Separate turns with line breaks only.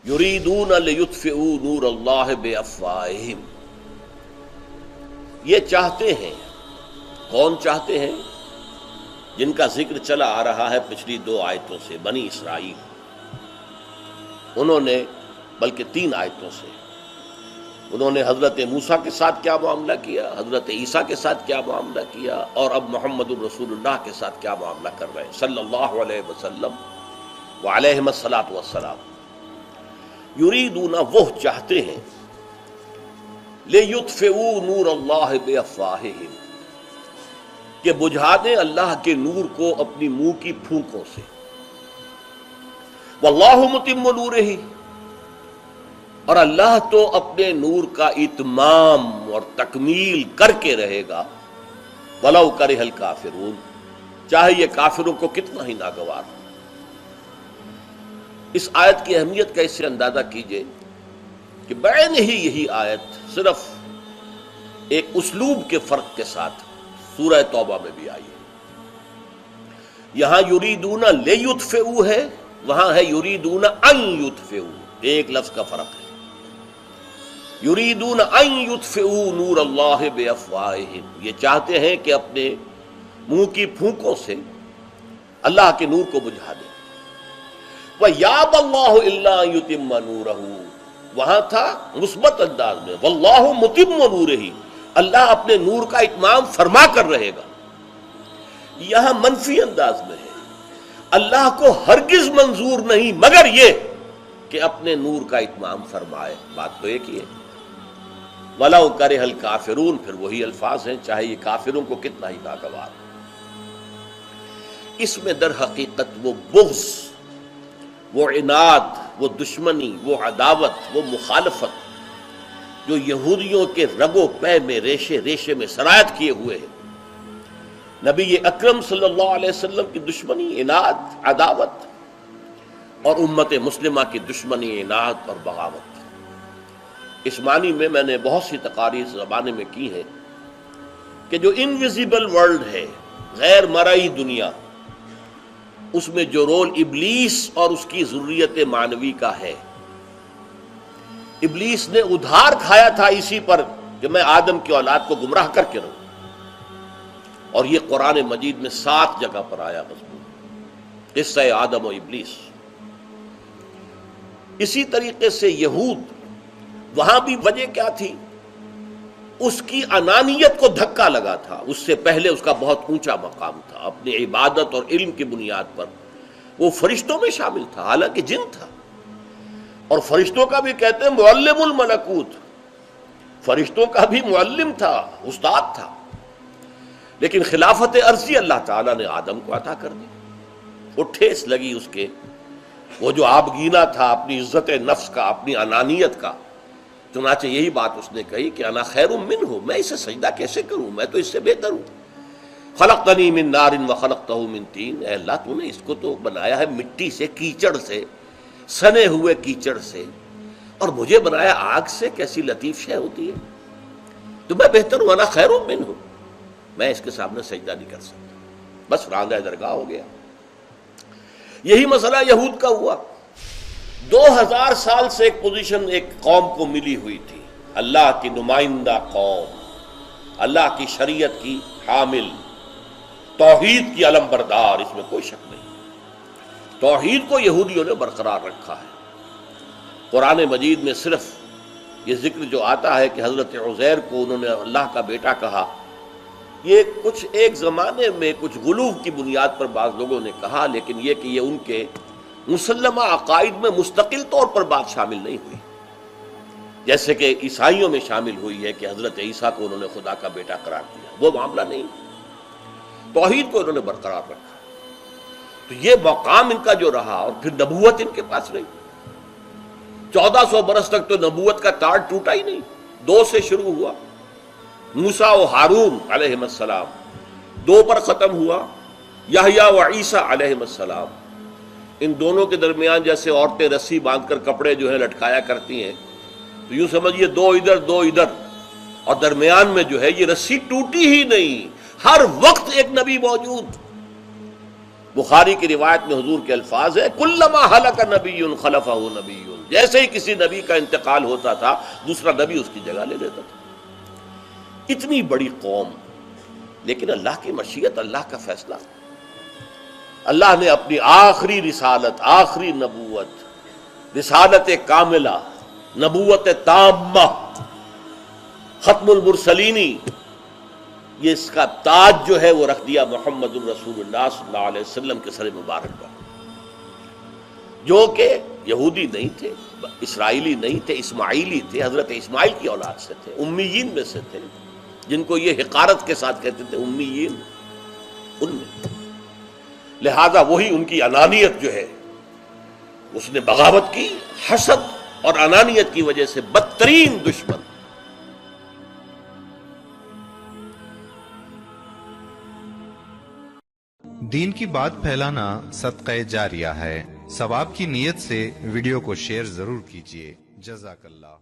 یریدون لیطفئوا نور اللہ بافواہہم، یہ چاہتے ہیں، کون چاہتے ہیں؟ جن کا ذکر چلا آ رہا ہے پچھلی 2 آیتوں سے، بنی اسرائیل، انہوں نے بلکہ 3 آیتوں سے انہوں نے حضرت موسیٰ کے ساتھ کیا معاملہ کیا، حضرت عیسیٰ کے ساتھ کیا معاملہ کیا، اور اب محمد الرسول اللہ کے ساتھ کیا معاملہ کر رہے ہیں صلی اللہ علیہ وسلم وعلیہم الصلاۃ والسلام۔ یریدون، وہ چاہتے ہیں، لیطفئوا نور اللہ بافواہہم، کہ بجھا دیں اللہ کے نور کو اپنی منہ کی پھونکوں سے، واللہ متم نورہ، اور اللہ تو اپنے نور کا اتمام اور تکمیل کر کے رہے گا، ولو کرہ الکافرون، چاہے یہ کافروں کو کتنا ہی ناگوار ہو۔ اس آیت کی اہمیت کا اس سے اندازہ کیجئے کہ بعین ہی یہی آیت صرف ایک اسلوب کے فرق کے ساتھ سورہ توبہ میں بھی آئی ہے۔ یہاں یریدون لیطفئوا ہے، وہاں ہے یریدون ان یطفئوا، ایک لفظ کا فرق ہے۔ یریدون ان یطفئوا نور اللہ بافواہہم، یہ چاہتے ہیں کہ اپنے منہ کی پھونکوں سے اللہ کے نور کو بجھا دیں۔ وَيَأْبَى اللَّهُ إِلَّا أَن يُتِمَّ نُورَهُ، وہاں تھا مثبت انداز میں وَاللَّهُ مُتِمُّ نُورِهِ، اللہ اپنے نور کا اتمام فرما کر رہے گا۔ یہاں منفی انداز میں ہے، اللہ کو ہرگز منظور نہیں مگر یہ کہ اپنے نور کا اتمام فرمائے، بات تو ایک ہی ہے۔ وَلَوْ كَرِهَ الْكَافِرُونَ، پھر وہی الفاظ ہیں چاہے یہ کافروں کو کتنا ہی ناگوار ہو۔ اس میں در حقیقت وہ بغض، وہ عناد، وہ دشمنی، وہ عداوت، وہ مخالفت جو یہودیوں کے رگ و پے میں ریشے ریشے میں سرایت کیے ہوئے ہیں، نبی اکرم صلی اللہ علیہ وسلم کی دشمنی، عناد، عداوت، اور امت مسلمہ کی دشمنی، عناد اور بغاوت۔ اس معنی میں میں نے بہت سی تقاریر زمانے میں کی ہیں کہ جو انویزیبل ورلڈ ہے، غیر مرئی دنیا، اس میں جو رول ابلیس اور اس کی ذریت معنوی کا ہے، ابلیس نے ادھار کھایا تھا اسی پر کہ میں آدم کی اولاد کو گمراہ کر کے رہوں، اور یہ قرآن مجید میں 7 جگہ پر آیا مضمون، قصہ آدم و ابلیس۔ اسی طریقے سے یہود، وہاں بھی وجہ کیا تھی؟ اس کی انانیت کو دھکا لگا تھا، اس سے پہلے اس کا بہت اونچا مقام تھا، اپنی عبادت اور علم کی بنیاد پر وہ فرشتوں میں شامل تھا، حالانکہ جن تھا، اور فرشتوں کا بھی کہتے ہیں معلم الملکوت، فرشتوں کا بھی معلم تھا، استاد تھا، لیکن خلافت عرضی اللہ تعالیٰ نے آدم کو عطا کر دی۔ وہ ٹھیس لگی اس کے، وہ جو آبگینہ تھا اپنی عزت نفس کا، اپنی انانیت کا، چنانچہ یہی بات اس نے کہی کہ انا خیر منہ، میں اسے سجدہ کیسے کروں، میں تو اس سے بہتر ہوں۔ خلقتنی من نار وخلقتہ من طین، اے اللہ تو نے اس کو تو بنایا ہے مٹی سے، کیچڑ سے، سنے ہوئے کیچڑ سے، اور مجھے بنایا آگ سے، کیسی لطیف شے ہوتی ہے، تو میں بہتر ہوں، انا خیر منہ، میں اس کے سامنے سجدہ نہیں کر سکتا، بس راندہ درگاہ ہو گیا۔ یہی مسئلہ یہود کا ہوا۔ 2000 سال سے ایک پوزیشن ایک قوم کو ملی ہوئی تھی، اللہ کی نمائندہ قوم، اللہ کی شریعت کی حامل، توحید کی علم بردار، اس میں کوئی شک نہیں۔ توحید کو یہودیوں نے برقرار رکھا ہے۔ قرآن مجید میں صرف یہ ذکر جو آتا ہے کہ حضرت عزیر کو انہوں نے اللہ کا بیٹا کہا، یہ کچھ ایک زمانے میں کچھ غلو کی بنیاد پر بعض لوگوں نے کہا، لیکن یہ کہ یہ ان کے مسلمہ عقائد میں مستقل طور پر بات شامل نہیں ہوئی، جیسے کہ عیسائیوں میں شامل ہوئی ہے کہ حضرت عیسیٰ کو انہوں نے خدا کا بیٹا قرار دیا، وہ معاملہ نہیں، توحید کو انہوں نے برقرار رکھا۔ تو یہ مقام ان کا جو رہا، اور پھر نبوت ان کے پاس رہی، 1400 برس تک تو نبوت کا تار ٹوٹا ہی نہیں، 2 سے شروع ہوا، موسیٰ و ہارون علیہم السلام، 2 پر ختم ہوا، یحییٰ و عیسیٰ علیہم السلام۔ ان دونوں کے درمیان جیسے عورتیں رسی باندھ کر کپڑے جو ہے لٹکایا کرتی ہیں، تو یوں سمجھیے 2 ادھر 2 ادھر، اور درمیان میں جو ہے یہ رسی ٹوٹی ہی نہیں، ہر وقت ایک نبی موجود۔ بخاری کی روایت میں حضور کے الفاظ ہے کلما ہلک نبی خلفہ نبی، جیسے ہی کسی نبی کا انتقال ہوتا تھا دوسرا نبی اس کی جگہ لے لیتا تھا. اتنی بڑی قوم، لیکن اللہ کی مشیت، اللہ کا فیصلہ. اللہ نے اپنی آخری رسالت، آخری نبوت، رسالت کاملہ، نبوت تامہ، ختم المرسلینی، یہ اس کا تاج جو ہے وہ رکھ دیا محمد الرسول اللہ صلی اللہ علیہ وسلم کے سر مبارک پر، جو کہ یہودی نہیں تھے، اسرائیلی نہیں تھے، اسماعیلی تھے، حضرت اسماعیل کی اولاد سے تھے، امیین میں سے تھے، جن کو یہ حقارت کے ساتھ کہتے تھے امیین، ان میں. لہذا وہی ان کی انانیت جو ہے اس نے بغاوت کی. حسد اور انانیت کی وجہ سے بدترین دشمن.
دین کی بات پھیلانا صدقہ جاریہ ہے. ثواب کی نیت سے ویڈیو کو شیئر ضرور کیجیے. جزاک اللہ.